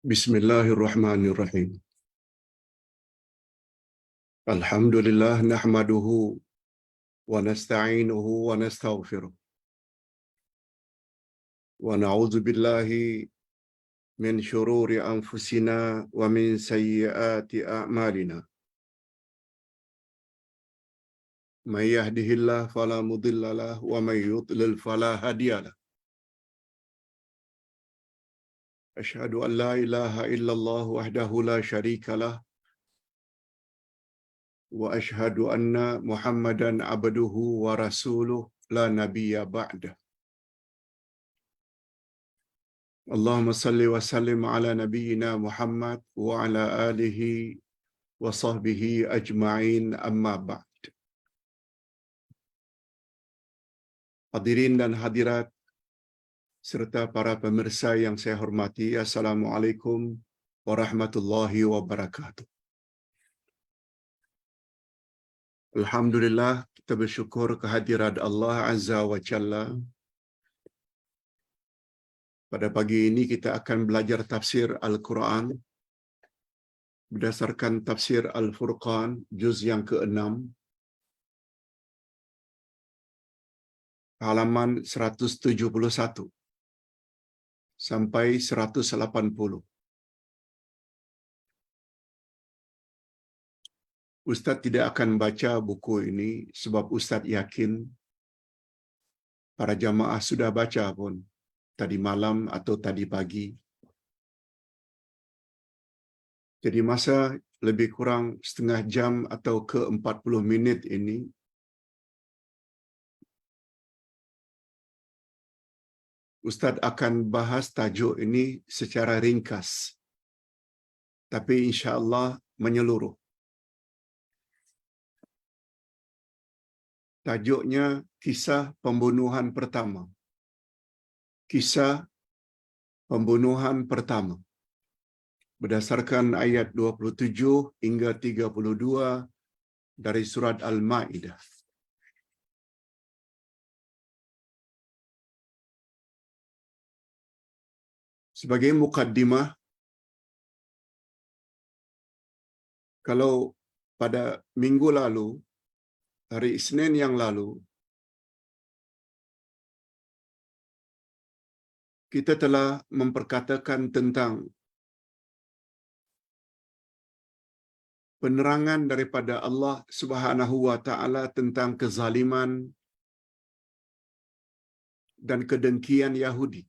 Bismillahirrahmanirrahim. Alhamdulillah nahmaduhu wa nasta'inuhu wa nastaghfiruh. Wa na'udzu billahi min syururi anfusina wa min sayyiati a'malina. May yahdihillahu fala mudilla lahu wa may yudlil fala hadiya lahu. Asyhadu an la ilaha illallah wahdahu la syarika lah wa asyhadu anna Muhammadan abduhu wa rasuluh la nabiyya ba'dah. Allahumma salli wa sallim ala nabiyyina Muhammad wa ala alihi wa sahbihi ajma'in amma ba'd. Hadirin dan hadirat serta para pemirsa yang saya hormati, Assalamualaikum warahmatullahi wabarakatuh. Alhamdulillah, kita bersyukur kehadirat Allah Azza wa Jalla. Pada pagi ini kita akan belajar tafsir Al-Quran berdasarkan tafsir Al-Furqan juz yang ke-6 halaman 171 sampai 180. Ustaz tidak akan baca buku ini sebab Ustaz yakin para jamaah sudah baca pun tadi malam atau tadi pagi. Jadi masa lebih kurang setengah jam atau ke 40 minit ini Ustaz akan bahas tajuk ini secara ringkas, tapi insya-Allah menyeluruh. Tajuknya kisah pembunuhan pertama. Kisah pembunuhan pertama. Berdasarkan ayat 27 hingga 32 dari surat Al-Maidah. Sebagai mukaddimah, kalau pada minggu lalu, hari Isnin yang lalu, kita telah memperkatakan tentang penerangan daripada Allah Subhanahu wa taala tentang kezaliman dan kedengkian Yahudi.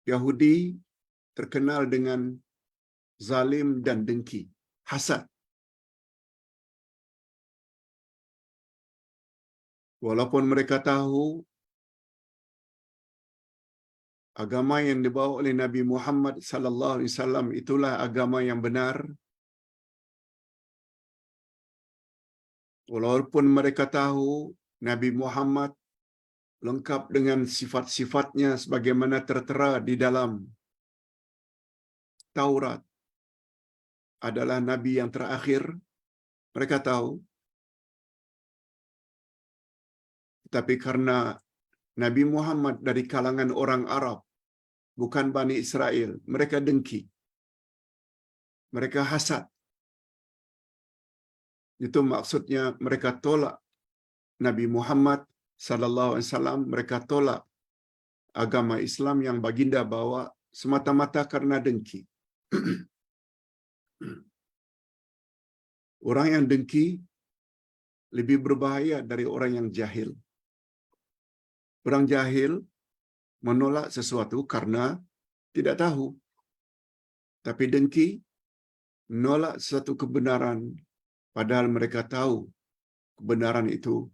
Yahudi terkenal dengan zalim dan dengki, hasad. Walaupun mereka tahu agama yang dibawa oleh Nabi Muhammad sallallahu alaihi wasallam itulah agama yang benar, walaupun mereka tahu Nabi Muhammad lengkap dengan sifat-sifatnya sebagaimana tertera di dalam Taurat, adalah nabi yang terakhir, mereka tahu. Tapi karena Nabi Muhammad dari kalangan orang Arab, bukan Bani Israel, mereka dengki. Mereka hasad. Itu maksudnya mereka tolak Nabi Muhammad sallallahu alaihi wasallam, mereka tolak agama Islam yang baginda bawa semata-mata karena dengki. Orang yang dengki lebih berbahaya dari orang yang jahil. Orang jahil menolak sesuatu karena tidak tahu. Tapi dengki menolak sesuatu kebenaran padahal mereka tahu kebenaran itu.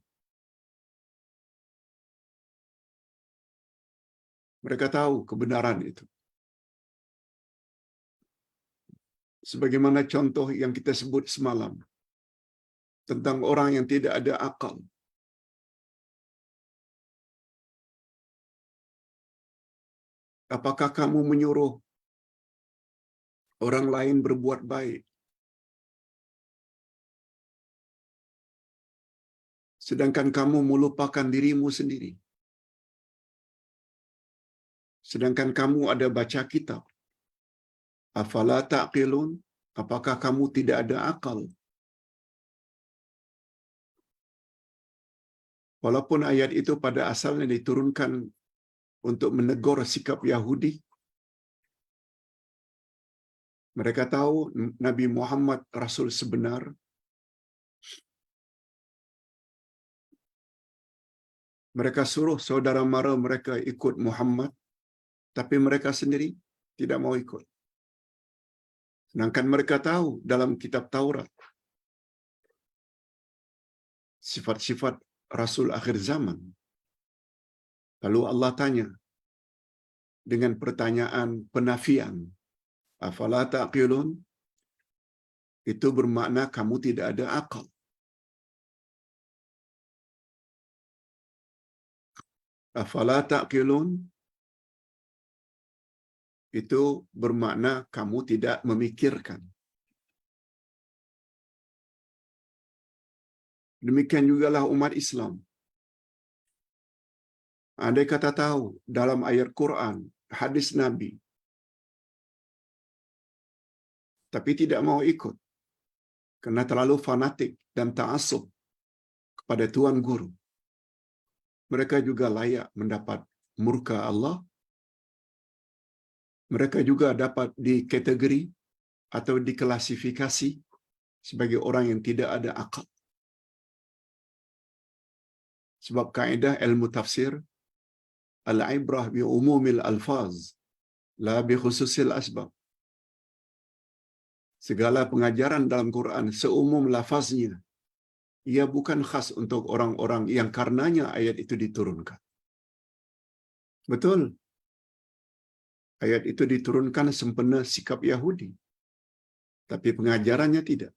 Mereka tahu kebenaran itu. Sebagaimana contoh yang kita sebut semalam tentang orang yang tidak ada akal. Apakah kamu menyuruh orang lain berbuat baik sedangkan kamu melupakan dirimu sendiri? sedangkan kamu ada baca kitab. Afala taqilun? Apakah kamu tidak ada akal? Walaupun ayat itu pada asalnya diturunkan untuk menegur sikap Yahudi, mereka tahu Nabi Muhammad Rasul sebenar. Mereka suruh saudara mara mereka ikut Muhammad, tapi mereka sendiri tidak mau ikut. Sedangkan mereka tahu dalam kitab Taurat sifat-sifat Rasul akhir zaman. Lalu Allah tanya dengan pertanyaan penafian. Afala taqilun? Itu bermakna kamu tidak ada akal. Afala taqilun? Itu bermakna kamu tidak memikirkan. Demikian jugalah umat Islam. Andai kata tahu dalam ayat Quran, hadis Nabi, tapi tidak mau ikut karena terlalu fanatik dan ta'assub kepada tuan guru, mereka juga layak mendapat murka Allah. Mereka juga dapat dikategori atau diklasifikasi sebagai orang yang tidak ada akal. Sebab kaedah ilmu tafsir, al-ibrah bi umumil alfaz, la bi khususil asbab. Segala pengajaran dalam Quran seumum lafaznya. Ia bukan khas untuk orang-orang yang karenanya ayat itu diturunkan. Betul. Ayat itu diturunkan sempena sikap Yahudi. Tapi pengajarannya tidak.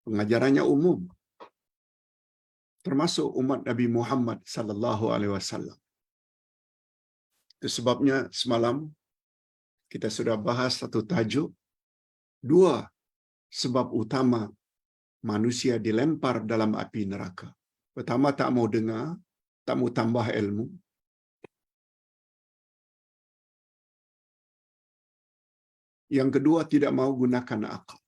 Pengajarannya umum. Termasuk umat Nabi Muhammad sallallahu alaihi wasallam. Itu sebabnya semalam kita sudah bahas satu tajuk, 2 sebab utama manusia dilempar dalam api neraka. Pertama, tak mau dengar, tak mau tambah ilmu. Yang kedua, tidak mau gunakan akal.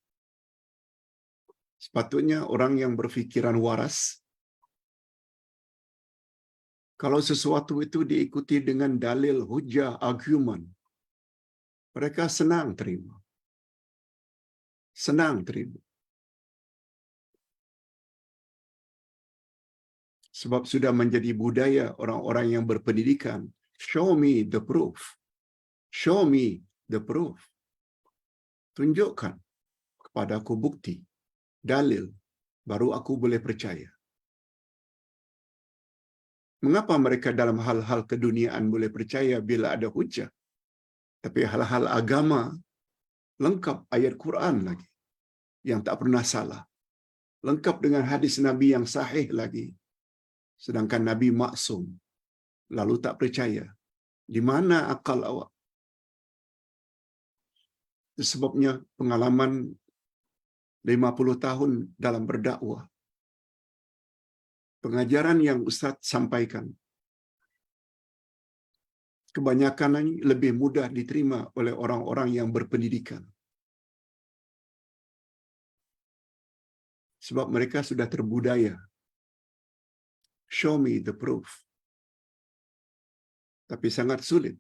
Sepatutnya orang yang berfikiran waras, kalau sesuatu itu diikuti dengan dalil, hujah, argumen, mereka senang terima. Senang terima. Sebab sudah menjadi budaya orang-orang yang berpendidikan. Show me the proof. Show me the proof. Tunjukkan kepada aku bukti, dalil, baru aku boleh percaya. Mengapa mereka dalam hal-hal keduniaan boleh percaya bila ada hujah? Tapi hal-hal agama, lengkap ayat Quran lagi, yang tak pernah salah. Lengkap dengan hadis Nabi yang sahih lagi. Sedangkan Nabi maksum, lalu tak percaya. Di mana akal awak? Sebabnya pengalaman 50 tahun dalam berdakwah. Pengajaran yang Ustaz sampaikan, kebanyakan ini lebih mudah diterima oleh orang-orang yang berpendidikan. Sebab mereka sudah terbudaya. Show me the proof. Tapi sangat sulit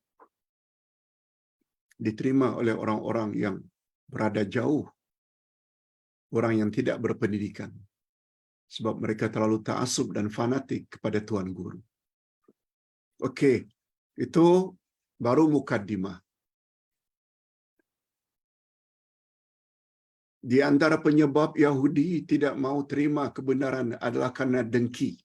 diterima oleh orang-orang yang berada jauh, orang yang tidak berpendidikan. Sebab mereka terlalu ta'assub dan fanatik kepada tuan guru. Okey, itu baru mukaddimah. Di antara penyebab Yahudi tidak mau terima kebenaran adalah karena dengki.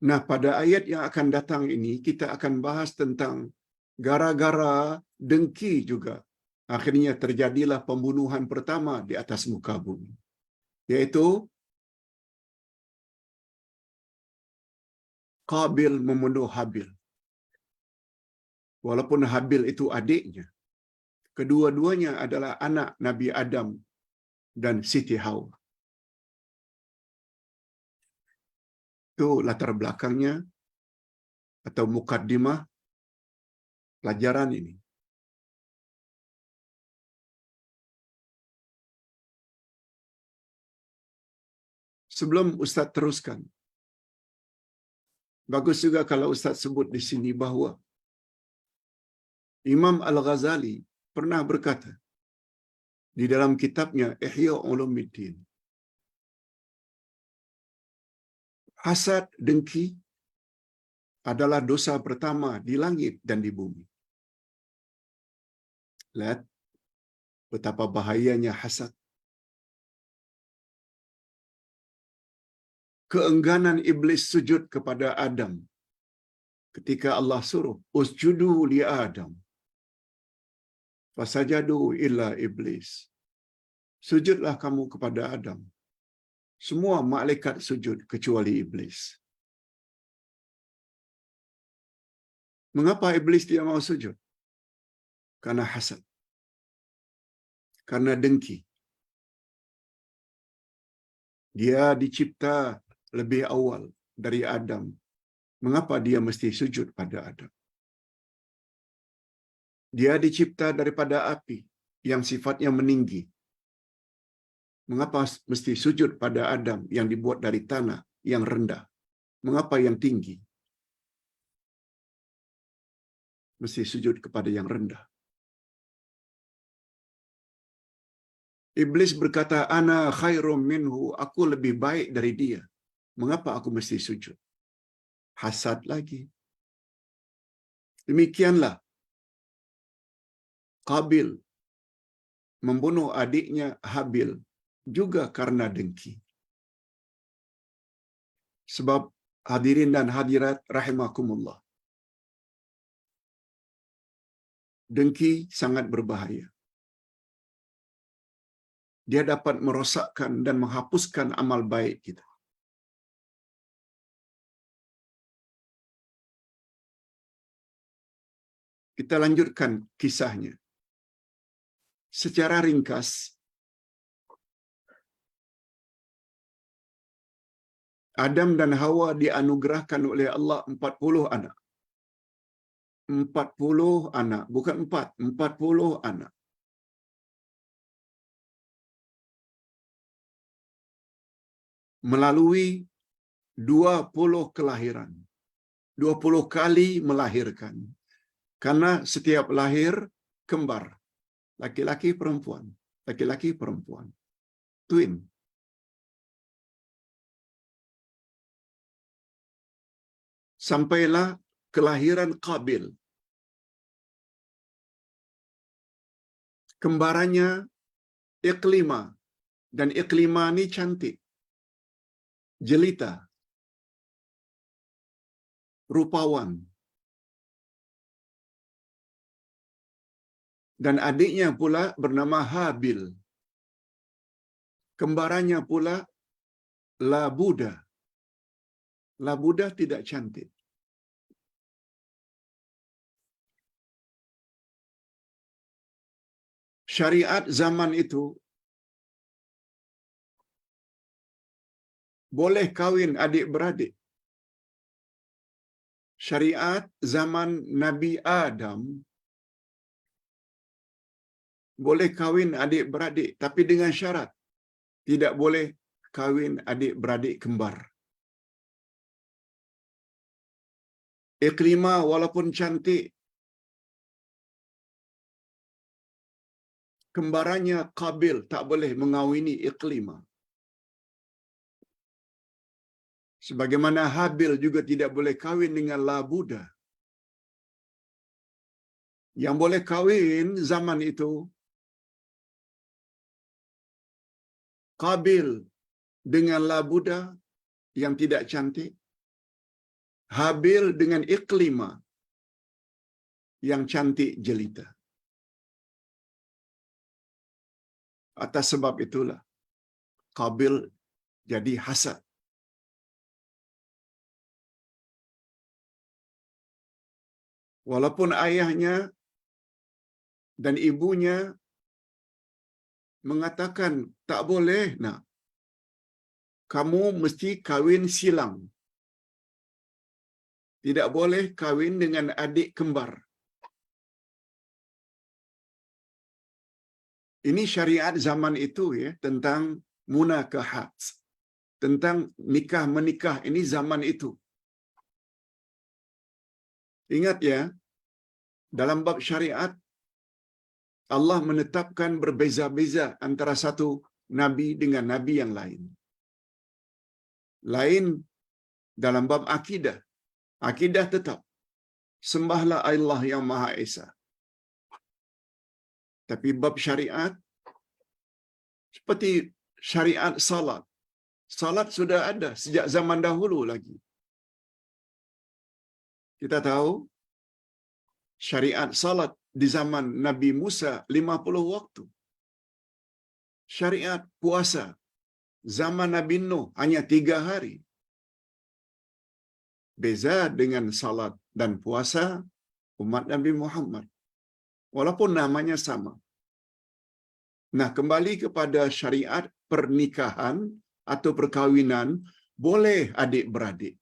Nah, pada ayat yang akan datang ini, kita akan bahas tentang gara-gara dengki juga. Akhirnya terjadilah pembunuhan pertama di atas muka bumi. Yaitu Qabil membunuh Habil. Walaupun Habil itu adiknya, kedua-duanya adalah anak Nabi Adam dan Siti Hawa. Itu latar belakangnya atau mukaddimah pelajaran ini. Sebelum Ustaz teruskan, bagus juga kalau Ustaz sebut di sini bahawa Imam Al-Ghazali pernah berkata di dalam kitabnya Ihya Ulumuddin, hasad, dengki adalah dosa pertama di langit dan di bumi. Lihat betapa bahayanya hasad. Keengganan iblis sujud kepada Adam ketika Allah suruh usjudu li Adam fasajadu illa iblis. Sujudlah kamu kepada Adam. Semua malaikat sujud kecuali iblis. Mengapa iblis tidak mau sujud? Karena hasad. Karena dengki. Dia dicipta lebih awal dari Adam. Mengapa dia mesti sujud pada Adam? Dia dicipta daripada api yang sifatnya meninggi. Mengapa mesti sujud pada Adam yang dibuat dari tanah yang rendah? Mengapa yang tinggi mesti sujud kepada yang rendah? Iblis berkata, ana khairum minhu, aku lebih baik dari dia. Mengapa aku mesti sujud? Hasad lagi. Demikianlah Qabil membunuh adiknya Habil juga karena dengki. Sebab hadirin dan hadirat rahimakumullah, dengki sangat berbahaya. Dia dapat merosakkan dan menghapuskan amal baik kita. Kita lanjutkan kisahnya. Secara ringkas, Adam dan Hawa dianugerahkan oleh Allah 40 anak. 40 anak, bukan 4, 40 anak. Melalui 20 kelahiran. 20 kali melahirkan. Karena setiap lahir kembar. Laki-laki perempuan. Laki-laki perempuan. Twin. Sampailah kelahiran Qabil. Kembarannya Iklima. Dan Iklima ini cantik. Jelita. Rupawan. Dan adiknya pula bernama Habil. Kembarannya pula Labuda. Labuda tidak cantik. Syariat zaman itu boleh kawin adik-beradik. Syariat zaman Nabi Adam boleh kawin adik-beradik, tapi dengan syarat tidak boleh kawin adik-beradik kembar. Iklimah walaupun cantik, kembarannya Qabil tak boleh mengawini Iklimah. Sebagaimana Habil juga tidak boleh kawin dengan Labuda. Yang boleh kawin zaman itu Qabil dengan Labuda yang tidak cantik, Habil dengan Iklimah yang cantik jelita. Atas sebab itulah Qabil jadi hasad. Walaupun ayahnya dan ibunya mengatakan tak boleh nak, kamu mesti kawin silang. Tidak boleh kawin dengan adik kembar. Ini syariat zaman itu ya, tentang munakahat. Tentang nikah menikah, ini zaman itu. Ingat ya, dalam bab syariat Allah menetapkan berbeza-beza antara satu nabi dengan nabi yang lain. Lain dalam bab akidah. Akidah tetap sembahlah Allah yang Maha Esa. Tapi bab syariat seperti syariat salat. Salat sudah ada sejak zaman dahulu lagi. Kita tahu syariat salat di zaman Nabi Musa 50 waktu. Syariat puasa zaman Nabi Nuh hanya 3 hari. Beza dengan salat dan puasa umat Nabi Muhammad. Walaupun namanya sama. Nah, kembali kepada syariat pernikahan atau perkawinan, boleh adik-beradik.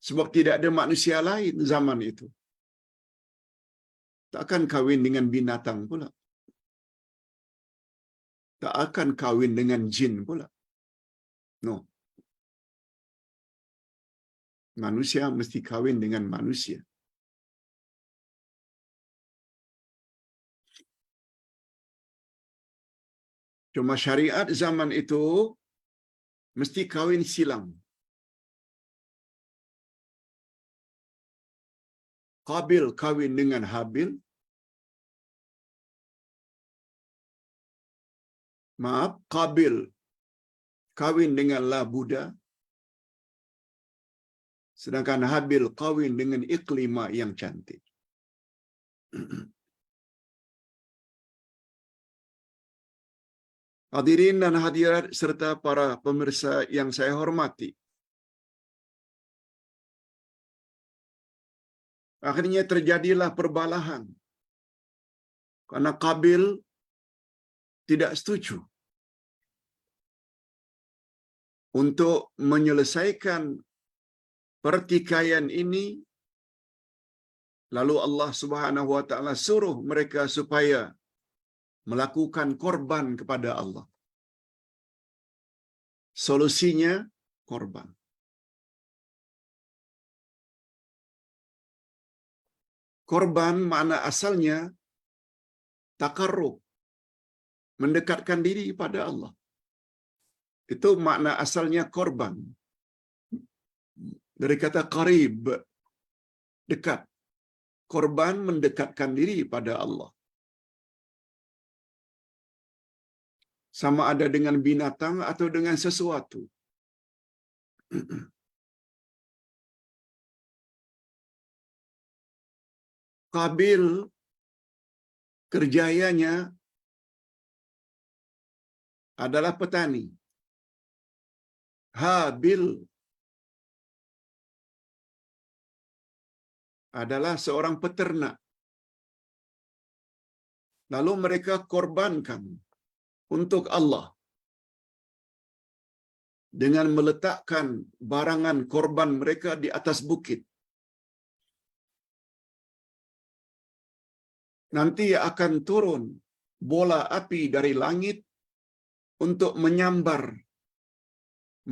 Sebab tidak ada manusia lain zaman itu. Tak akan kawin dengan binatang pula. Tak akan kawin dengan jin pula. No. Manusia mesti kawin dengan manusia. Cuma syariat zaman itu mesti kawin silang. Qabil kawin dengan Habil. Maaf, Qabil kawin dengan Labuda. Sedangkan Habil kawin dengan Iklima yang cantik. Hadirin dan hadirat serta para pemirsa yang saya hormati. Akhirnya terjadilah perbalahan. Karena Qabil tidak setuju untuk menyelesaikan pertikaian ini. Lalu Allah Subhanahu wa taala suruh mereka supaya melakukan korban kepada Allah. Solusinya korban. Korban makna asalnya takarrub, mendekatkan diri pada Allah. Itu makna asalnya korban. Dari kata qarib, dekat. Korban mendekatkan diri pada Allah. Sama ada dengan binatang atau dengan sesuatu. Qabil kerjayanya adalah petani. Habil adalah seorang peternak. Lalu mereka korbankan untuk Allah dengan meletakkan barangan korban mereka di atas bukit. Nanti akan turun bola api dari langit untuk menyambar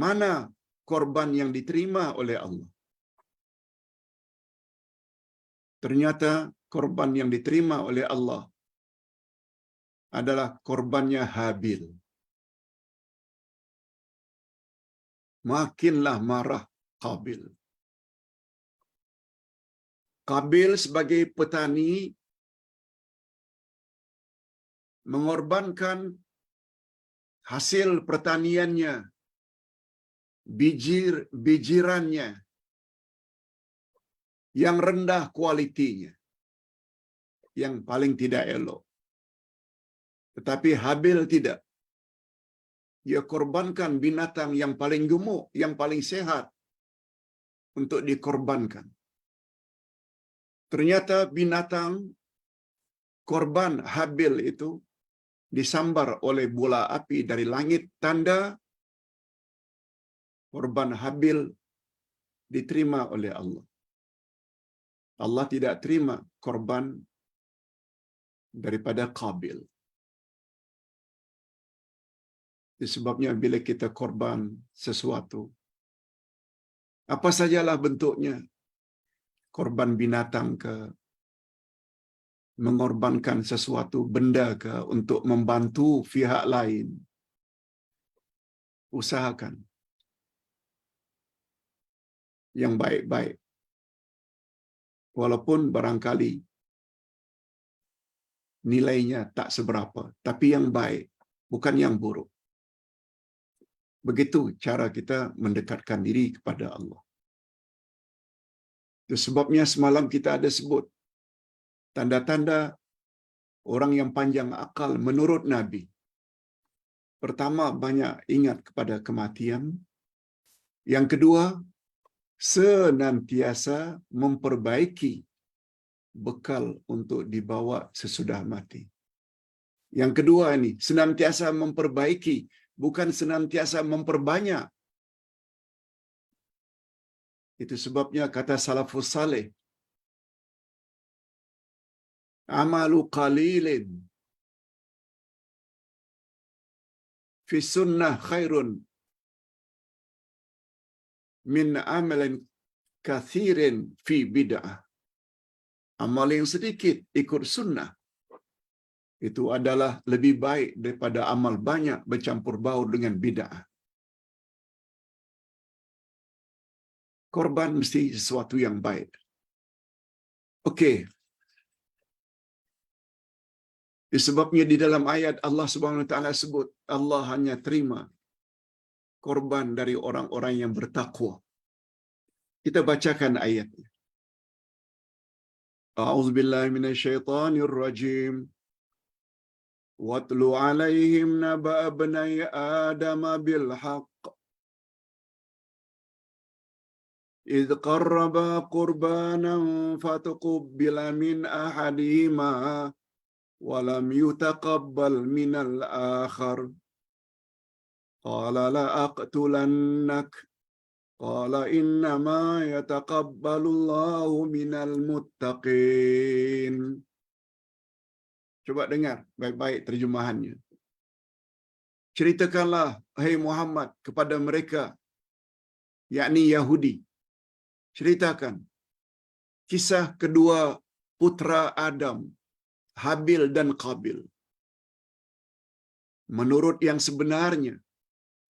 mana korban yang diterima oleh Allah. Ternyata korban yang diterima oleh Allah adalah korbannya Habil. Makinlah marah Qabil. Qabil sebagai petani mengorbankan hasil pertaniannya, bijirannya yang rendah kualitinya, yang paling tidak elok. Tetapi Habil tidak. Dia korbankan binatang yang paling gemuk, yang paling sehat untuk dikorbankan. Ternyata binatang korban Habil itu disambar oleh bola api dari langit, tanda korban Habil diterima oleh Allah. Allah tidak terima korban daripada Qabil. Sebabnya bila kita korban sesuatu, apa sajalah bentuknya, korban binatang ke, mengorbankan sesuatu benda ke untuk membantu pihak lain, usahakan yang baik-baik. Walaupun barangkali nilainya tak seberapa, tapi yang baik, bukan yang buruk. Begitu cara kita mendekatkan diri kepada Allah. Itu sebabnya semalam kita ada sebut tanda-tanda orang yang panjang akal menurut Nabi. Pertama, banyak ingat kepada kematian. Yang kedua, senantiasa memperbaiki bekal untuk dibawa sesudah mati. Yang kedua ini, senantiasa memperbaiki, bukan senantiasa memperbanyak. Itu sebabnya kata salafus saleh, amalu qalilin fi sunnah khairun min amalin kathirin fi bid'ah. Amal yang sedikit ikut sunnah itu adalah lebih baik daripada amal banyak bercampur baur dengan bid'ah. Korban mesti sesuatu yang baik. Okey. Disebabnya di dalam ayat Allah Subhanahu Wa Taala sebut Allah hanya terima korban dari orang-orang yang bertakwa. Kita bacakan ayatnya. A'udzubillahi minasyaitonir rajim. Watlu 'alaihim naba'a bani Adam bil haqq. إذ قربا قربانا فتقبل من أحدهما ولم يتقبل من الآخر قال لأقتلنك قال إنما يتقبل الله من المتقين. Coba dengar baik-baik terjemahannya. Ceritakanlah, hai Muhammad, kepada mereka, yakni Yahudi. Ceritakan kisah kedua putra Adam, Habil dan Qabil. Menurut yang sebenarnya,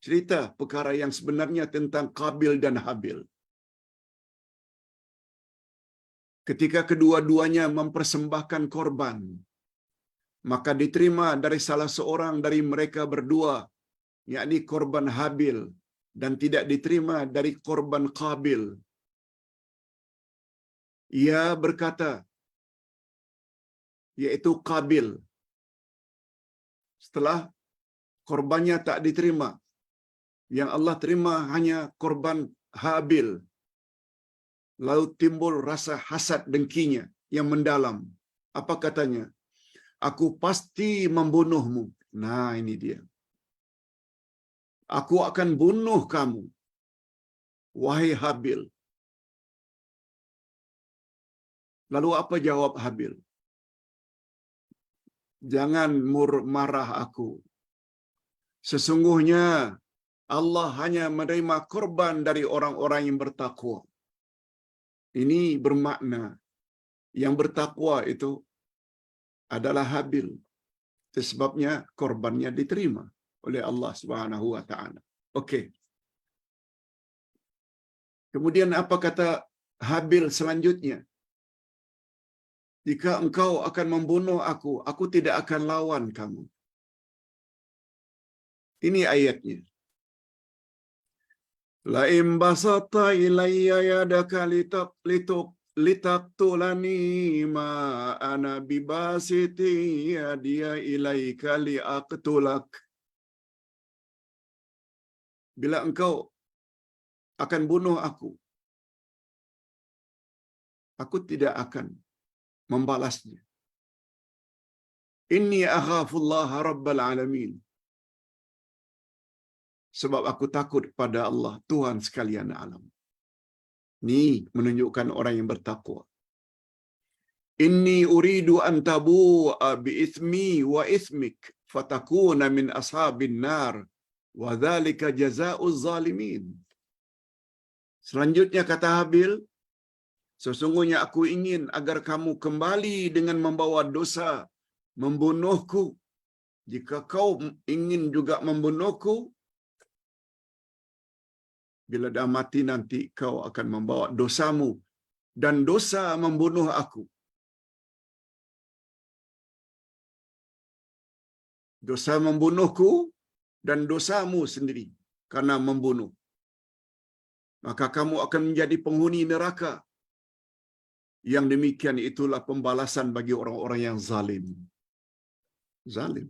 cerita perkara yang sebenarnya tentang Qabil dan Habil. Ketika kedua-duanya mempersembahkan korban, maka diterima dari salah seorang dari mereka berdua, yakni korban Habil, dan tidak diterima dari korban Qabil. Ia berkata, yaitu Qabil, setelah korbannya tak diterima, yang Allah terima hanya korban Habil, lalu timbul rasa hasad dengkinya yang mendalam. Apa katanya? Aku pasti membunuhmu. Nah, ini dia. Aku akan bunuh kamu, wahai Habil. Lalu apa jawab Habil? Jangan marah aku. Sesungguhnya Allah hanya menerima korban dari orang-orang yang bertakwa. Ini bermakna yang bertakwa itu adalah Habil. Sebabnya korbannya diterima oleh Allah Subhanahu Wa Taala. Okey. Kemudian apa kata Habil selanjutnya? Jika engkau akan membunuh aku tidak akan lawan kamu. Ini ayatnya. La in basata ilayya yadaka litaqtulani ma ana bibasiti yadiya ilaika liaqtulak. Bila engkau akan bunuh aku tidak akan membalasnya. Inni akhafullah rabbal alamin. Sebab aku takut pada Allah, Tuhan sekalian alam. Ini menunjukkan orang yang bertakwa. Inni uridu an tabu'a bi ithmi wa ithmik fatakuna min ashabin nar wa dzalika jazaa'uz zalimin. Selanjutnya kata Habil, sesungguhnya aku ingin agar kamu kembali dengan membawa dosa membunuhku. Jika kau ingin juga membunuhku, bila dah mati nanti kau akan membawa dosamu dan dosa membunuh aku. Dosa membunuhku dan dosamu sendiri karena membunuh. Maka kamu akan menjadi penghuni neraka. Yang demikian itulah pembalasan bagi orang-orang yang zalim. Zalim.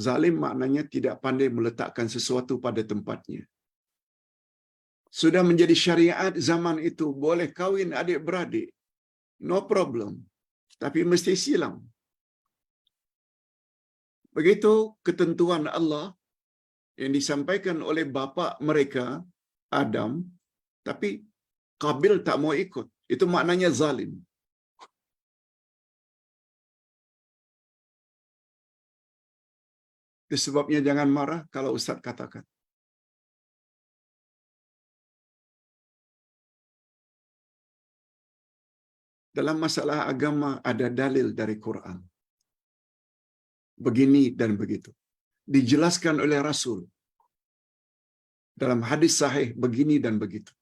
Zalim maknanya tidak pandai meletakkan sesuatu pada tempatnya. Sudah menjadi syariat zaman itu, boleh kahwin adik-beradik. No problem. Tapi mesti silang. Begitu ketentuan Allah yang disampaikan oleh bapa mereka, Adam, tapi Qabil tak mau ikut. Itu maknanya zalim. Itu sebabnya jangan marah kalau Ustaz katakan. Dalam masalah agama ada dalil dari Quran. Begini dan begitu. Dijelaskan oleh Rasul. Dalam hadis sahih begini dan begitu.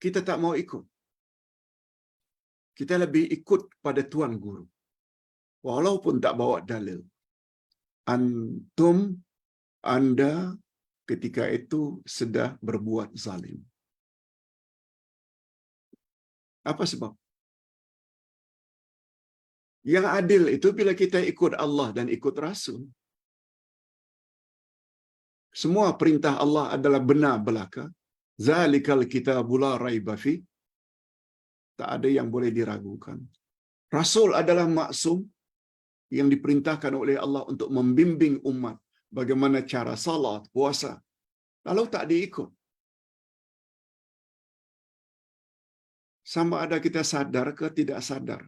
Kita tak mau ikut. Kita lebih ikut pada tuan guru. Walaupun tak bawa dalil. Anda ketika itu sudah berbuat zalim. Apa sebab? Yang adil itu bila kita ikut Allah dan ikut Rasul. Semua perintah Allah adalah benar belaka. Zalikal kitabu la raiba fi. Tak ada yang boleh diragukan. Rasul adalah maksum yang diperintahkan oleh Allah untuk membimbing umat bagaimana cara salat, puasa. Lalu tak diikut. Sama ada kita sadar ke tidak sadar.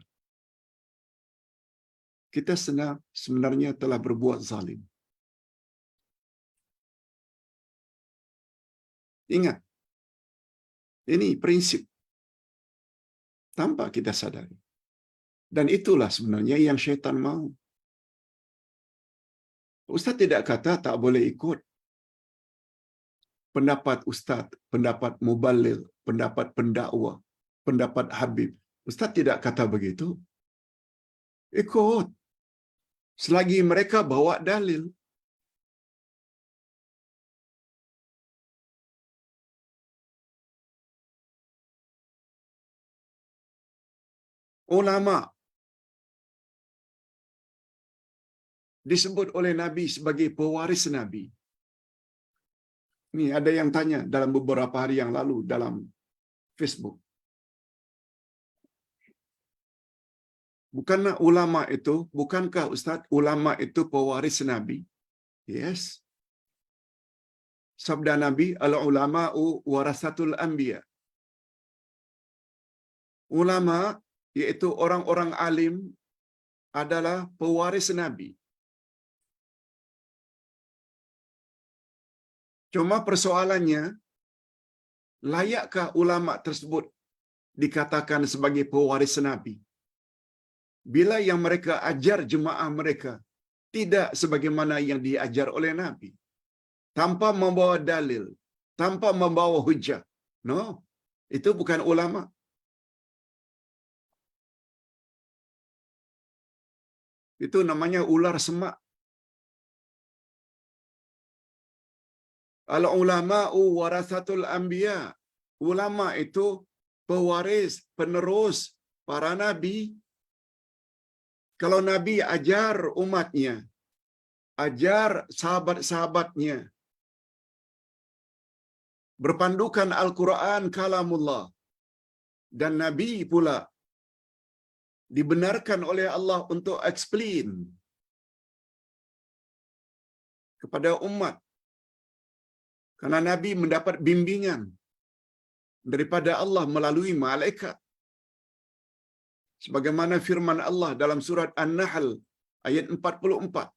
Kita sebenarnya telah berbuat zalim. Ingat, ini prinsip tanpa kita sadari. Dan itulah sebenarnya yang syaitan mahu. Ustaz tidak kata tak boleh ikut pendapat ustaz, pendapat muballigh, pendapat pendakwah, pendapat habib. Ustaz tidak kata begitu. Ikut. Selagi mereka bawa dalil. Ulama disebut oleh Nabi sebagai pewaris Nabi. Ini ada yang tanya dalam beberapa hari yang lalu dalam Facebook. Bukankah Ustaz ulama itu pewaris Nabi? Yes. Sabda Nabi, al-ulama'u warasatul anbiya. Ulama iaitu orang-orang alim adalah pewaris Nabi. Cuma persoalannya, layakkah ulama tersebut dikatakan sebagai pewaris Nabi? Bila yang mereka ajar jemaah mereka tidak sebagaimana yang diajar oleh Nabi, tanpa membawa dalil, tanpa membawa hujah. No, itu bukan ulama. Itu namanya ular semak. Al-ulama'u warasatul anbiya. Ulama itu pewaris, penerus para nabi. Kalau Nabi ajar umatnya, ajar sahabat-sahabatnya, berpandukan Al-Quran kalamullah, dan Nabi pula dibenarkan oleh Allah untuk explain kepada umat. Karena Nabi mendapat bimbingan daripada Allah melalui malaikat. Sebagaimana firman Allah dalam surat An-Nahl ayat 44.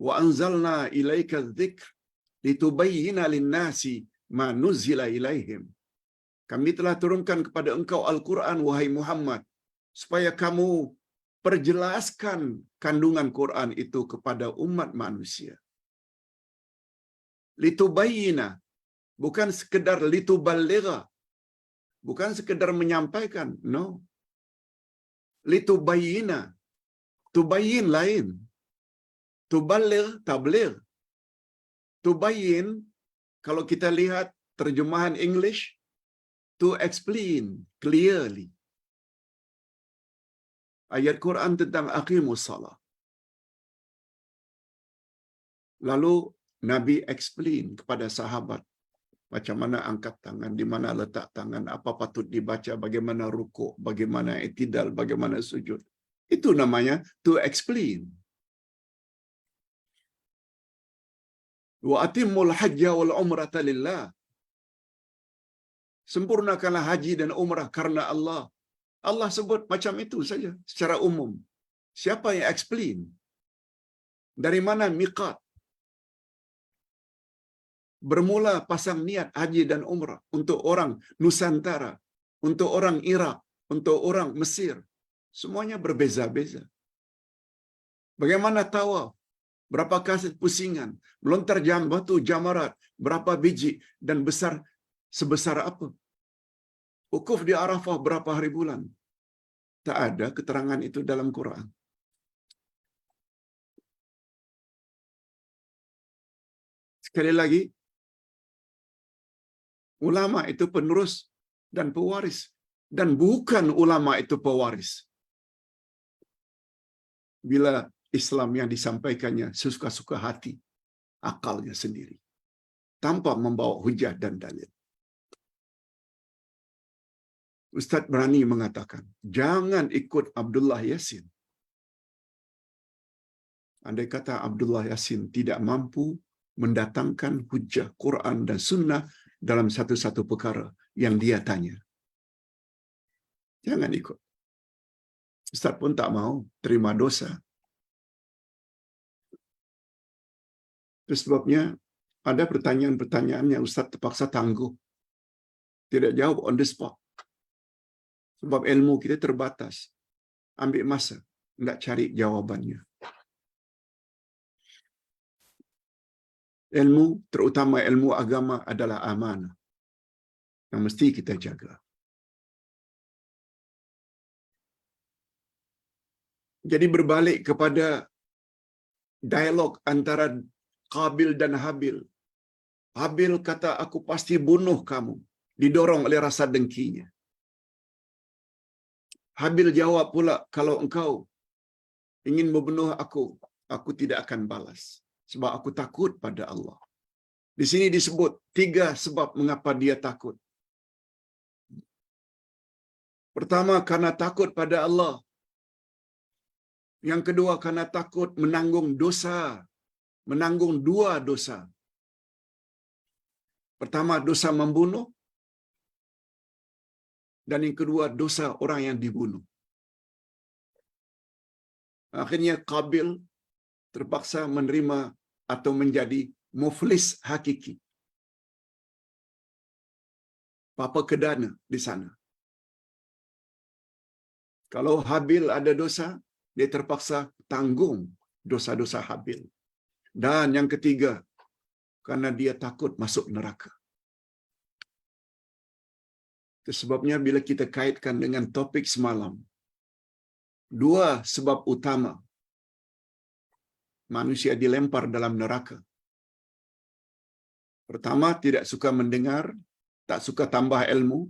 Wa anzalna ilaika dzikr litubayyana lin-nasi ma nuzila ilaihim. Kami telah turunkan kepada engkau Al-Quran, wahai Muhammad, supaya kamu perjelaskan kandungan Quran itu kepada umat manusia. Litubayyina, bukan sekedar lituballigha, bukan sekedar menyampaikan, no. Litubayyina, tubayyin lain, tuballigh tabligh. Tubayyin, kalau kita lihat terjemahan English, to explain clearly. Ayat Quran tentang aqimus salah. Lalu Nabi explain kepada sahabat macam mana angkat tangan, di mana letak tangan, apa patut dibaca, bagaimana rukuk, bagaimana i'tidal, bagaimana sujud. Itu namanya to explain. Wa atimmul hajja wal umrata lillah. Sempurnakanlah haji dan umrah karena Allah. Allah sebut macam itu saja secara umum. Siapa yang explain? Dari mana miqat? Bermula pasang niat haji dan umrah untuk orang Nusantara, untuk orang Iraq, untuk orang Mesir. Semuanya berbeza-beza. Bagaimana tawaf? Berapa kali pusingan? Melontar batu jamarat, berapa biji dan besar sebesar apa? Wukuf di Arafah berapa hari bulan? Tak ada keterangan itu dalam Quran. Sekali lagi, ulama itu penerus dan pewaris, dan bukan ulama itu pewaris. Bila Islam yang disampaikannya sesuka-suka hati, akalnya sendiri, tanpa membawa hujah dan dalil. Ustaz berani mengatakan, jangan ikut Abdullah Yassin. Andai kata Abdullah Yassin tidak mampu mendatangkan hujah Quran dan Sunnah dalam satu-satu perkara yang dia tanya, jangan ikut. Ustaz pun tak mau terima dosa. Itu sebabnya ada pertanyaan-pertanyaan yang Ustaz terpaksa tangguh, tidak jawab on the spot. Sebab ilmu kita terbatas. Ambil masa, nak cari jawabannya. Ilmu, terutama ilmu agama, adalah amanah yang mesti kita jaga. Jadi berbalik kepada dialog antara Qabil dan Habil. Habil kata, aku pasti bunuh kamu, didorong oleh rasa dengkinya. Habil jawab pula, kalau engkau ingin membunuh aku tidak akan balas. Sebab aku takut pada Allah. Di sini disebut 3 sebab mengapa dia takut. Pertama, karena takut pada Allah. Yang kedua, karena takut menanggung dosa. Menanggung 2 dosa. Pertama, dosa membunuh. Dan yang kedua, dosa orang yang dibunuh. Akhirnya Qabil terpaksa menerima atau menjadi muflis hakiki. Papa kedana di sana. Kalau Habil ada dosa, dia terpaksa tanggung dosa-dosa Habil. Dan yang ketiga, karena dia takut masuk neraka. Itu sebabnya bila kita kaitkan dengan topik semalam, 2 sebab utama manusia dilempar dalam neraka. Pertama, tidak suka mendengar, tak suka tambah ilmu.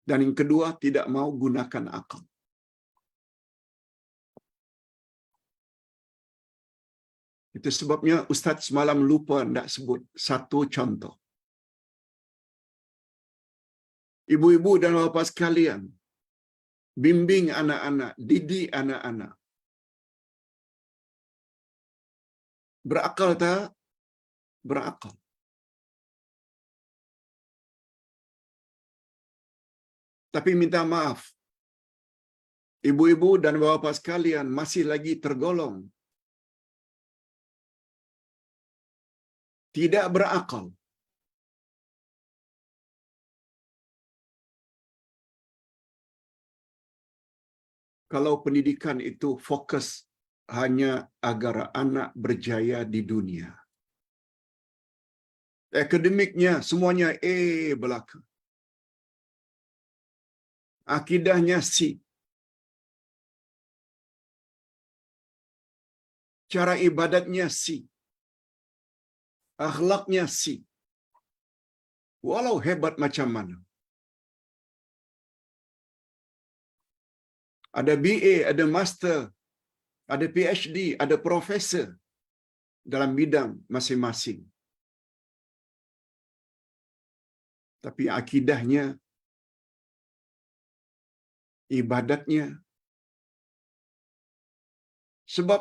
Dan yang kedua, tidak mau gunakan akal. Itu sebabnya Ustaz semalam lupa nak sebut satu contoh. Ibu-ibu dan bapa sekalian, bimbing anak-anak, didik anak-anak. Berakal tak? Berakal. Tapi minta maaf, ibu-ibu dan bapa sekalian masih lagi tergolong tidak berakal. Kalau pendidikan itu fokus hanya agar anak berjaya di dunia. Akademiknya semuanya A belaka. Akidahnya C. Cara ibadatnya C. Akhlaknya C. Walau hebat macam mana. Ada BA, ada master, ada PhD, ada profesor dalam bidang masing-masing. Tapi akidahnya, ibadatnya. Sebab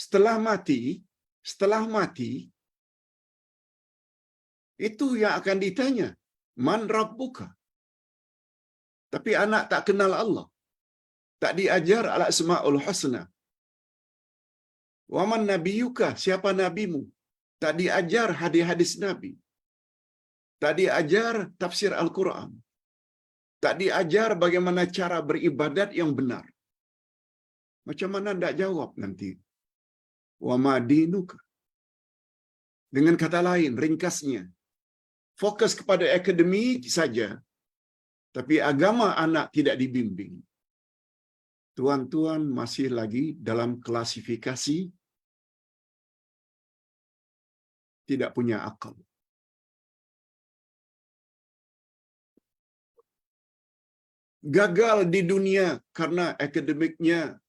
setelah mati, itu yang akan ditanya. Man Rabbuka? Tapi anak tak kenal Allah. Tak diajar al-asma'ul husna. Wa man nabiyuka? Siapa nabimu? Tak diajar hadis-hadis Nabi. Tak diajar tafsir Al-Quran. Tak diajar bagaimana cara beribadat yang benar. Macam mana tak jawab nanti? Wa ma dinuka? Dengan kata lain, ringkasnya, fokus kepada akademik saja, tapi agama anak tidak dibimbing. Tuan-tuan masih lagi dalam klasifikasi tidak punya akal. Gagal di dunia karena akademiknya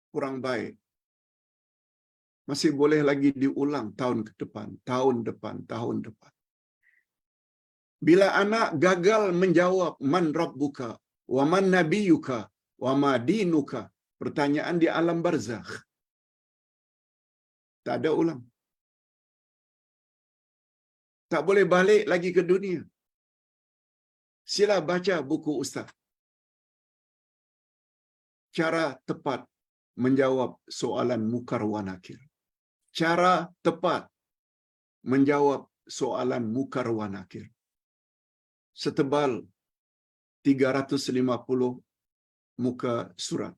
kurang baik. Masih boleh lagi diulang tahun ke depan, tahun depan. Bila anak gagal menjawab man rabbuka, wa man nabiyuka, wa ma dinuka, pertanyaan di alam barzakh, tak ada ulang. Tak boleh balik lagi ke dunia. Sila baca buku Ustaz. Cara tepat menjawab soalan mukar wa nakir. Cara tepat menjawab soalan mukar wa nakir. Setebal 350 muka surat.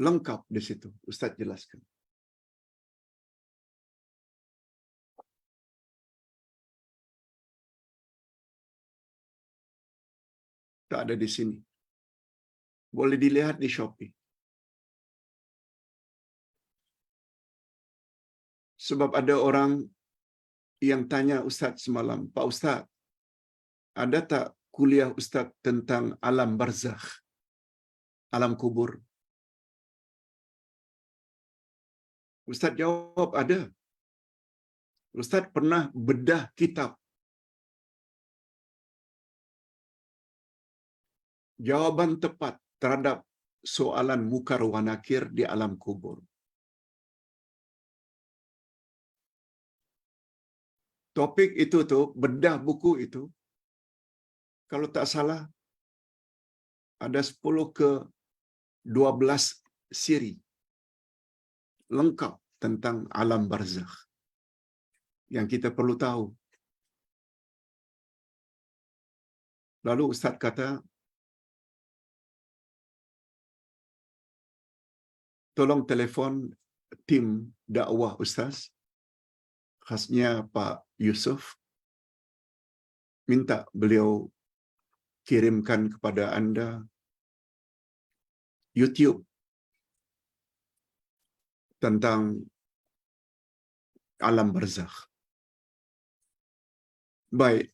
Lengkap di situ. Ustaz jelaskan. Tak ada di sini. Boleh dilihat di Shopee. Sebab ada orang yang tanya Ustaz semalam, Pak Ustaz, ada tak kuliah Ustaz tentang alam barzakh, alam kubur? Ustaz jawab, ada. Ustaz pernah bedah kitab. Jawaban tepat terhadap soalan mukar wa nakir di alam kubur. Topik itu tu, bedah buku itu, kalau tak salah, ada 10 ke 12 siri lengkap tentang alam barzakh yang kita perlu tahu. Lalu Ustaz kata, tolong telefon tim dakwah Ustaz, khasnya Pak Yusuf, minta beliau kirimkan kepada anda YouTube tentang alam barzakh. Baik,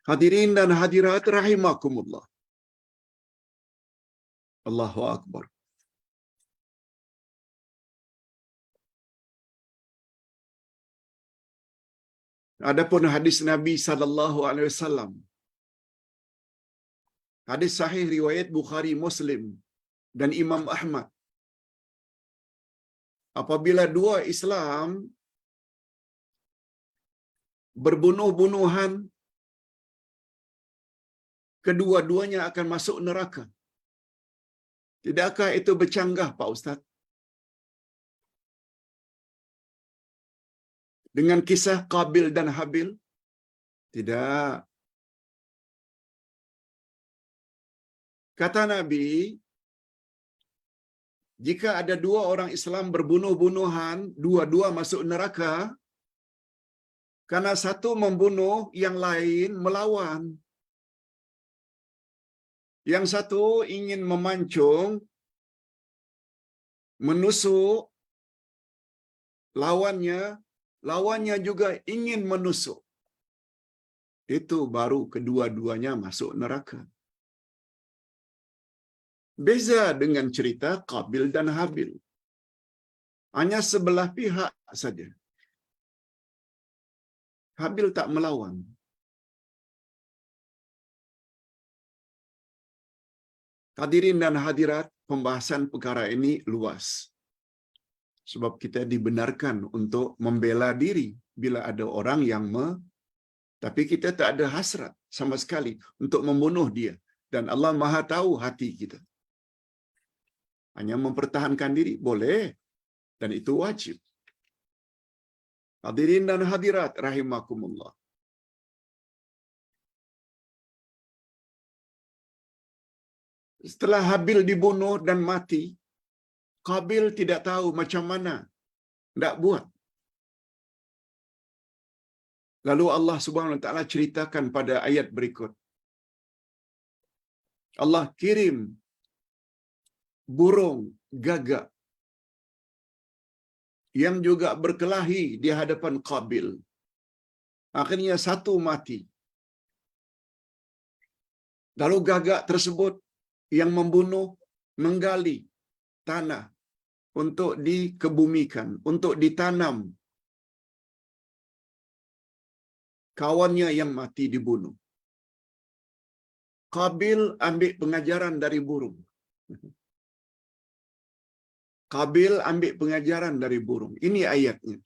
hadirin dan hadirat rahimakumullah. Allahu Akbar. Adapun hadis Nabi sallallahu alaihi wasallam, hadis sahih riwayat Bukhari, Muslim dan Imam Ahmad. Apabila dua Islam berbunuh-bunuhan, kedua-duanya akan masuk neraka. Tidakkah itu bercanggah, Pak Ustaz? Dengan kisah Qabil dan Habil? Tidak. Kata Nabi, jika ada dua orang Islam berbunuh-bunuhan, dua-dua masuk neraka, karena satu membunuh, yang lain melawan. Yang satu ingin memancung, menusuk lawannya, lawannya juga ingin menusuk. Itu baru kedua-duanya masuk neraka. Beza dengan cerita Qabil dan Habil. Hanya sebelah pihak saja. Habil tak melawan. Hadirin dan hadirat, pembahasan perkara ini luas. Sebab kita dibenarkan untuk membela diri bila ada orang yang tapi kita tak ada hasrat sama sekali untuk membunuh dia. Dan Allah Maha tahu hati kita. Hanya mempertahankan diri, boleh. Dan itu wajib. Hadirin dan hadirat, rahimakumullah. Setelah Habil dibunuh dan mati, Qabil tidak tahu macam mana nak buat. Lalu Allah Subhanahu Wa Taala ceritakan pada ayat berikut. Allah kirim burung gagak yang juga berkelahi di hadapan Qabil. Akhirnya satu mati. Lalu gagak tersebut yang membunuh menggali tanah untuk dikebumikan, untuk ditanam. Kawannya yang mati dibunuh. Qabil ambil pengajaran dari burung. Qabil ambil pengajaran dari burung. Ini ayatnya.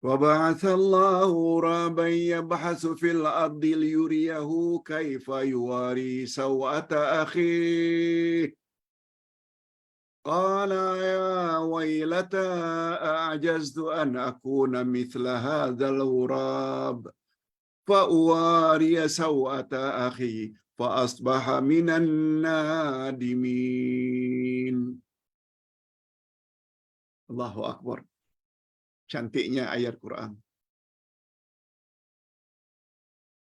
Wa ba'atsallahu ghuraban yabhasu fil ardi liyuriyahu kaifa yuwari sawata akhihi. Qala ya waylata a'jaztu an akuna mithla hadzal ghurab fa uwariya sawata akhi fa asbaha minan nadimin. Allahu akbar. Cantiknya ayat Quran.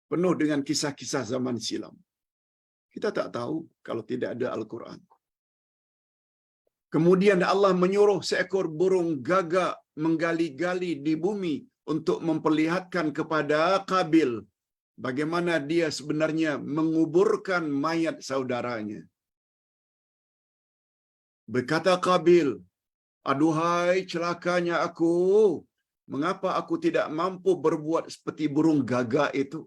Penuh dengan kisah-kisah zaman silam. Kita tak tahu kalau tidak ada Al-Quran. Kemudian Allah menyuruh seekor burung gagak menggali-gali di bumi untuk memperlihatkan kepada Qabil bagaimana dia sebenarnya menguburkan mayat saudaranya. Berkata Qabil, aduhai celakanya aku, mengapa aku tidak mampu berbuat seperti burung gagak itu?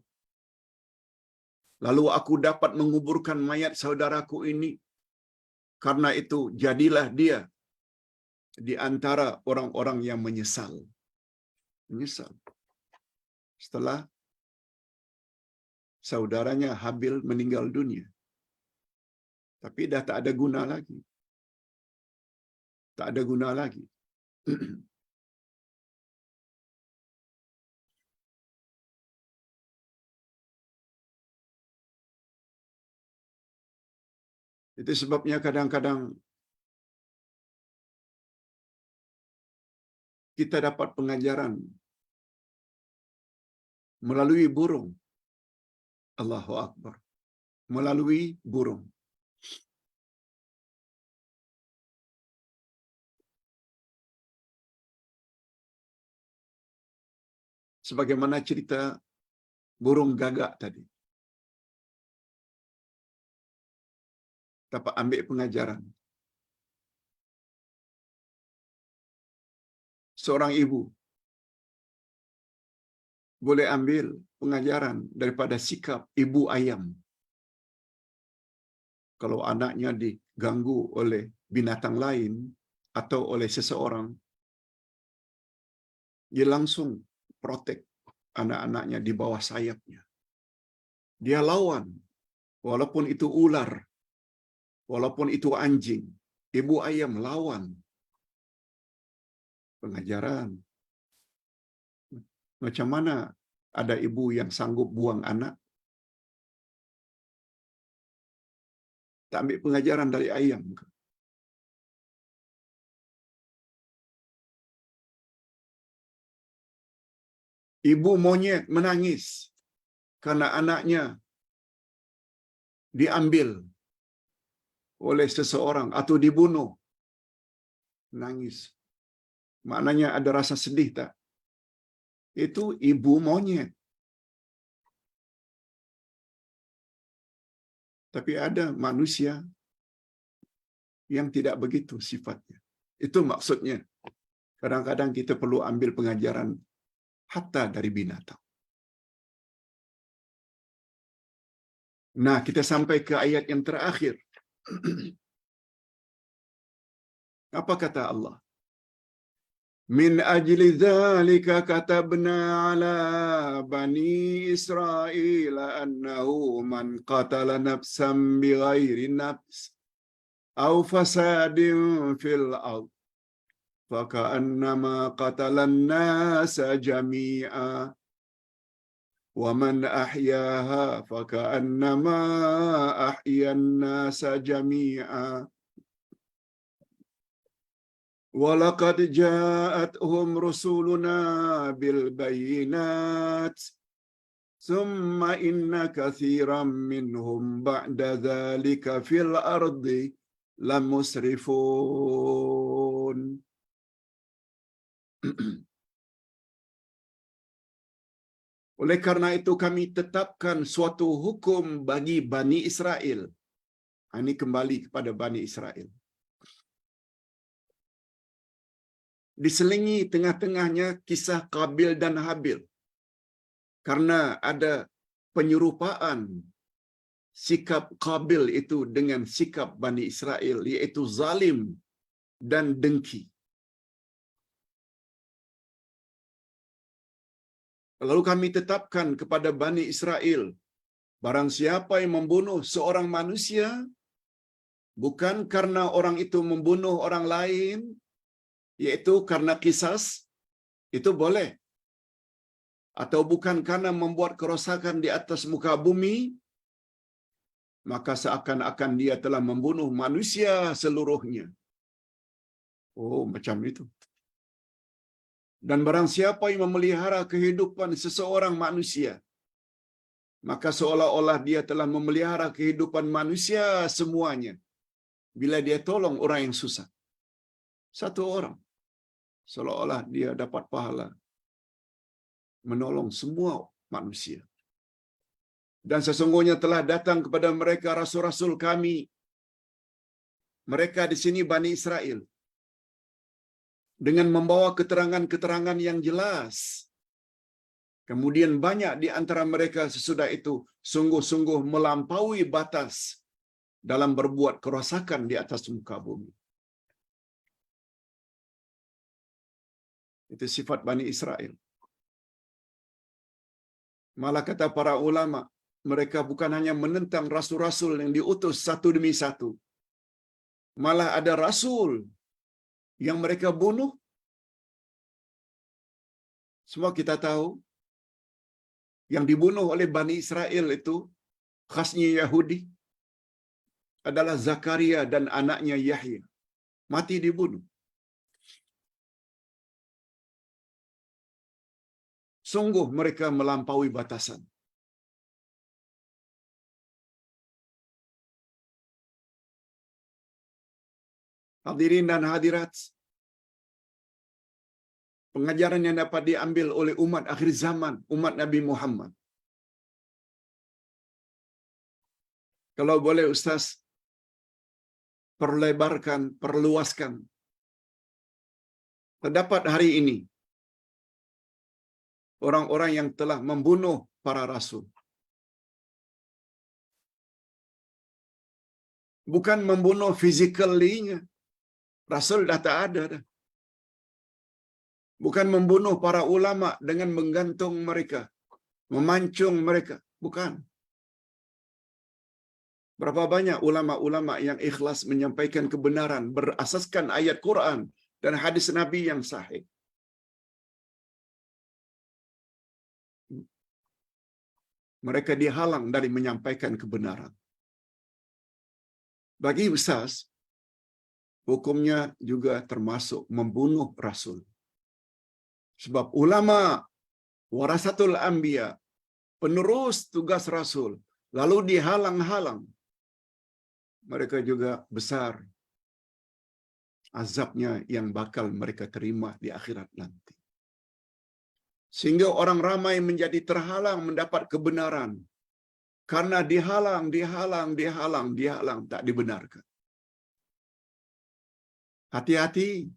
Lalu aku dapat menguburkan mayat saudaraku ini. Karena itu, jadilah dia di antara orang-orang yang menyesal. Menyesal. Setelah saudaranya Habil meninggal dunia. Tapi dah tak ada guna lagi. Tak ada guna lagi. Itu sebabnya kadang-kadang kita dapat pengajaran melalui burung. Allahu Akbar. Melalui burung. Sebagaimana cerita burung gagak tadi. Dapat ambil pengajaran. Seorang ibu boleh ambil pengajaran daripada sikap ibu ayam. Kalau anaknya diganggu oleh binatang lain atau oleh seseorang, dia langsung protek anak-anaknya di bawah sayapnya. Dia lawan, walaupun itu ular, walaupun itu anjing. Ibu ayam lawan. Pengajaran. Macam mana ada ibu yang sanggup buang anak? Tak ambil pengajaran dari ayam ke? Ibu monyet menangis karena anaknya diambil oleh seseorang atau dibunuh. Nangis. Maknanya ada rasa sedih tak? Itu ibu monyet. Tapi ada manusia yang tidak begitu sifatnya. Itu maksudnya. Kadang-kadang kita perlu ambil pengajaran hatta dari binatang. Nah, kita sampai ke ayat yang terakhir. Apa kata Allah? Min ajli dzalika katabna ala bani Israil annahu man qatala nafsan bighairi nafs aw fasadin fil ard faka'annama qatalan nasa jami'a wa man ahyaha faka'annama ahyan nasa jami'a وَلَقَدْ جَاءَتْهُمْ رُسُلُنَا بِالْبَيِّنَاتِ ثُمَّ إِنَّ كَثِيرًا مِّنْهُمْ بَعْدَ ذَلِكَ فِي الْأَرْضِ لَمُسْرِفُونَ. Oleh karena itu kami tetapkan suatu hukum bagi Bani Israel. Ini kembali kepada Bani Israel. Diselingi tengah-tengahnya kisah Qabil dan Habil. Karena ada penyerupaan sikap Qabil itu dengan sikap Bani Israel, yaitu zalim dan dengki. Lalu kami tetapkan kepada Bani Israel, barang siapa yang membunuh seorang manusia, bukan karena orang itu membunuh orang lain, yaitu karena qisas, itu boleh. Atau bukan karena membuat kerosakan di atas muka bumi, maka seakan-akan dia telah membunuh manusia seluruhnya. Oh, macam itu. Dan barang siapa yang memelihara kehidupan seseorang manusia, maka seolah-olah dia telah memelihara kehidupan manusia semuanya. Bila dia tolong orang yang susah, satu orang, seolah-olah dia dapat pahala menolong semua manusia. Dan sesungguhnya telah datang kepada mereka rasul-rasul kami. Mereka di sini Bani Israel, dengan membawa keterangan-keterangan yang jelas. Kemudian banyak di antara mereka sesudah itu sungguh-sungguh melampaui batas dalam berbuat kerosakan di atas muka bumi. Itu sifat Bani Israel. Malah kata para ulama, mereka bukan hanya menentang rasul-rasul yang diutus satu demi satu. Malah ada rasul yang mereka bunuh. Semua kita tahu, yang dibunuh oleh Bani Israel itu khasnya Yahudi adalah Zakaria dan anaknya Yahya. Mati dibunuh. Sungguh mereka melampaui batasan. Hadirin dan hadirat, pengajaran yang dapat diambil oleh umat akhir zaman, umat Nabi Muhammad. Kalau boleh Ustaz perlebarkan, perluaskan. Terdapat hari ini orang-orang yang telah membunuh para rasul. Bukan membunuh physically-nya. Rasul dah tak ada dah. Bukan membunuh para ulama dengan menggantung mereka, memancung mereka. Bukan. Berapa banyak ulama-ulama yang ikhlas menyampaikan kebenaran berasaskan ayat Quran dan hadis Nabi yang sahih. Mereka dihalang dari menyampaikan kebenaran. Bagi ustaz, hukumnya juga termasuk membunuh Rasul. Sebab ulama warasatul anbiya, penerus tugas Rasul, lalu dihalang-halang. Mereka juga besar azabnya yang bakal mereka terima di akhirat nanti. Sehingga orang ramai menjadi terhalang mendapat kebenaran. Karena dihalang, tak dibenarkan. Hati-hati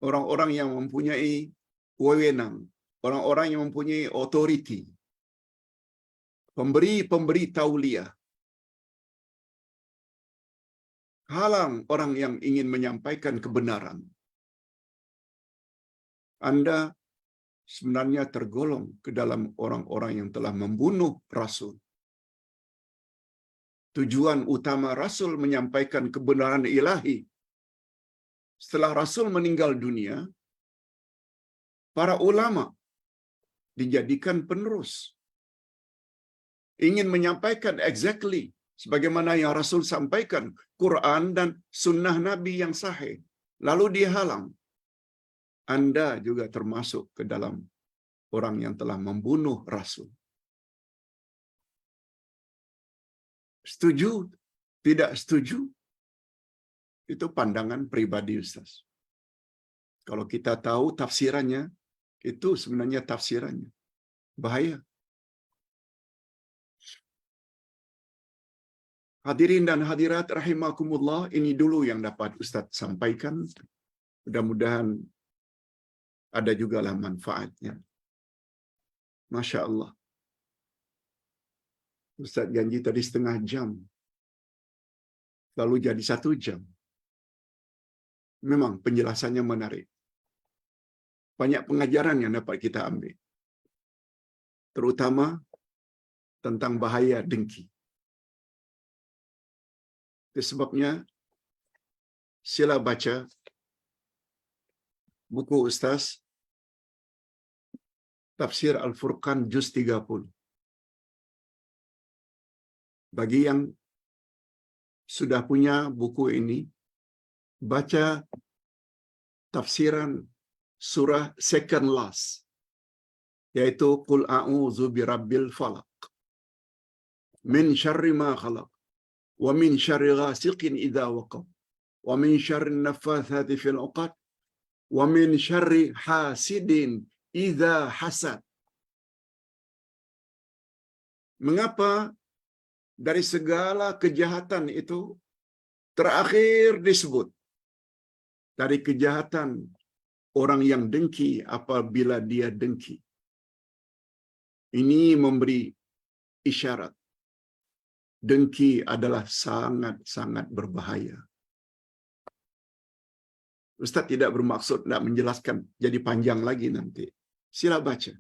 orang-orang yang mempunyai wewenang, orang-orang yang mempunyai otoriti, pemberi tauliah, halang orang yang ingin menyampaikan kebenaran. Anda sebenarnya tergolong ke dalam orang-orang yang telah membunuh Rasul. Tujuan utama Rasul menyampaikan kebenaran ilahi. Setelah Rasul meninggal dunia, para ulama dijadikan penerus. Ingin menyampaikan exactly sebagaimana yang Rasul sampaikan, Quran dan sunnah Nabi yang sahih. Lalu dihalang. Anda juga termasuk ke dalam orang yang telah membunuh Rasul. Setuju? Tidak setuju? Itu pandangan pribadi Ustaz. Kalau kita tahu tafsirannya, itu sebenarnya tafsirannya. Bahaya. Hadirin dan hadirat rahimakumullah, ini dulu yang dapat Ustaz sampaikan. Mudah-mudahan ada jugalah manfaatnya. Masya Allah. Ustaz janji tadi setengah jam. Lalu jadi 1 jam. Memang penjelasannya menarik. Banyak pengajaran yang dapat kita ambil. Terutama tentang bahaya dengki. Itu sebabnya sila baca buku Ustaz Tafsir Al-Furqan Juz 30. Bagi yang sudah punya buku ini, baca tafsiran surah second last, yaitu Qul a'udzu birabbil falaq, min syarri ma khalaq, wa min syarri ghasiqin idza waqab, wa min syarri naffatsati fil 'uqad, wa min syarri hasidin idza hasad. Mengapa dari segala kejahatan itu terakhir disebut dari kejahatan orang yang dengki apabila dia dengki? Ini memberi isyarat dengki adalah sangat-sangat berbahaya. Ustaz tidak bermaksud nak menjelaskan jadi panjang lagi nanti. Sila baca.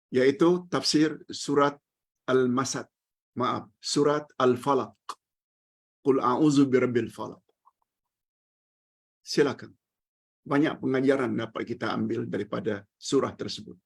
Yaitu tafsir surat Al-Masad. Maaf, surat Al-Falaq. Qul a'udzu birabbil falaq. Silakan. Banyak pengajaran dapat kita ambil daripada surah tersebut.